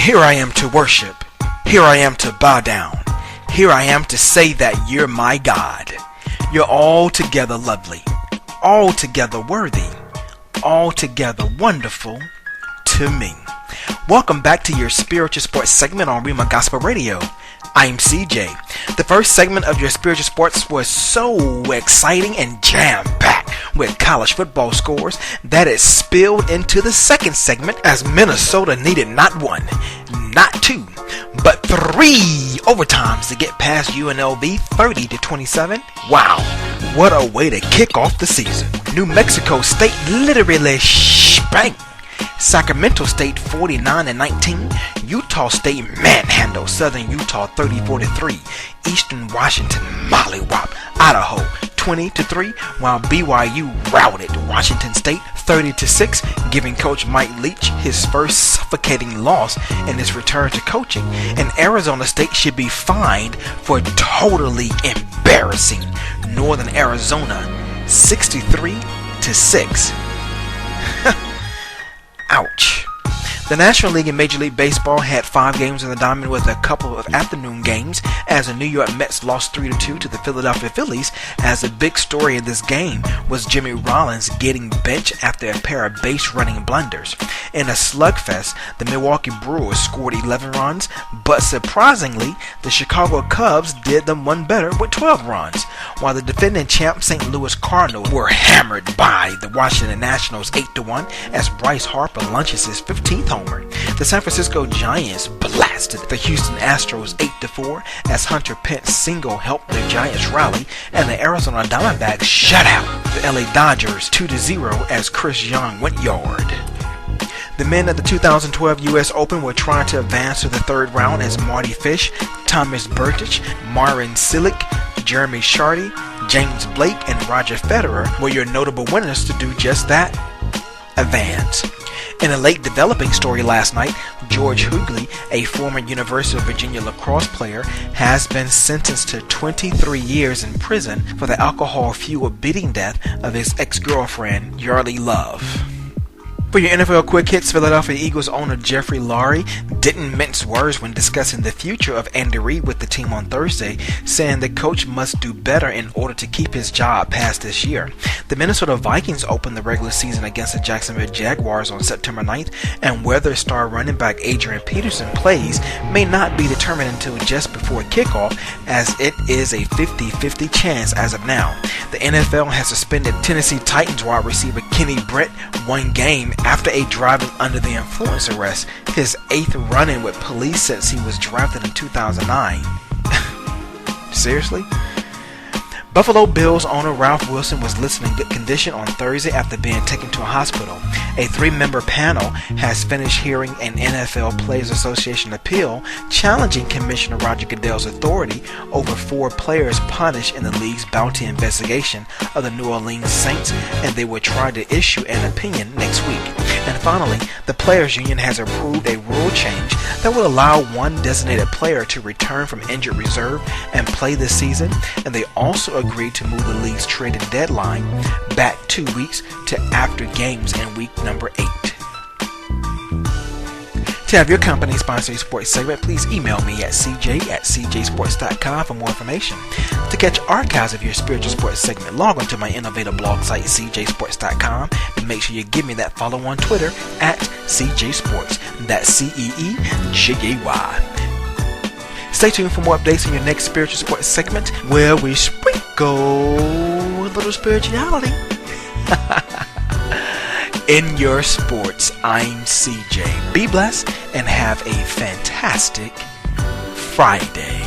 Here I am to worship. Here I am to bow down. Here I am to say that you're my God. You're altogether lovely, altogether worthy, altogether wonderful to me. Welcome back to your spiritual sports segment on Rhema Gospel Radio. I'm CJ. The first segment of your spiritual sports was so exciting and jam-packed with college football scores that it spilled into the second segment as Minnesota needed not one, not two, but 3 overtimes to get past UNLV 30-27. Wow, what a way to kick off the season. New Mexico State literally spanked Sacramento State 49-19. Utah State manhandled Southern Utah 30-43. Eastern Washington mollywop Idaho 20-3, while BYU routed Washington State 30-6, giving Coach Mike Leach his first suffocating loss in his return to coaching. And Arizona State should be fined for totally embarrassing Northern Arizona 63-6. Ouch. The National League and Major League Baseball had 5 games in the diamond with a couple of afternoon games as the New York Mets lost 3-2 to the Philadelphia Phillies, as the big story of this game was Jimmy Rollins getting benched after a pair of base-running blunders. In a slugfest, the Milwaukee Brewers scored 11 runs, but surprisingly, the Chicago Cubs did them one better with 12 runs, while the defending champ St. Louis Cardinals were hammered by the Washington Nationals 8-1 as Bryce Harper lunches his 15th homer. The San Francisco Giants blasted the Houston Astros 8-4 as Hunter Pence single helped the Giants rally, and the Arizona Diamondbacks shut out the LA Dodgers 2-0 as Chris Young went yard. The men at the 2012 U.S. Open were trying to advance to the third round as Marty Fish, Thomas Berdych, Marin Cilic, Jeremy Chardy, James Blake, and Roger Federer were your notable winners to do just that, advance. In a late developing story last night, George Huguely, a former University of Virginia lacrosse player, has been sentenced to 23 years in prison for the alcohol-fueled beating death of his ex-girlfriend, Yarlie Love. For your NFL quick hits, Philadelphia Eagles owner Jeffrey Lurie didn't mince words when discussing the future of Andy Reid with the team on Thursday, saying the coach must do better in order to keep his job past this year. The Minnesota Vikings opened the regular season against the Jacksonville Jaguars on September 9th, and whether star running back Adrian Peterson plays may not be determined until just before kickoff, as it is a 50-50 chance as of now. The NFL has suspended Tennessee Titans wide receiver Kenny Brett 1 game after a driving under the influence arrest, his 8th run-in with police since he was drafted in 2009. Seriously? Buffalo Bills owner Ralph Wilson was listed in good condition on Thursday after being taken to a hospital. A 3-member panel has finished hearing an NFL Players Association appeal challenging Commissioner Roger Goodell's authority over 4 players punished in the league's bounty investigation of the New Orleans Saints, and they will try to issue an opinion next week. And finally, the Players Union has approved a rule change that will allow one designated player to return from injured reserve and play this season, and they also agreed to move the league's trading deadline back 2 weeks to after games in week number 8. To have your company sponsor a sports segment, please email me at cj@cjsports.com for more information. To catch archives of your spiritual sports segment, log on to my innovative blog site, cjsports.com, and make sure you give me that follow on Twitter at cjsports. That's CEEJAY. Stay tuned for more updates on your next spiritual sports segment, where we sprinkle a little spirituality in your sports. I'm CJ. Be blessed and have a fantastic Friday.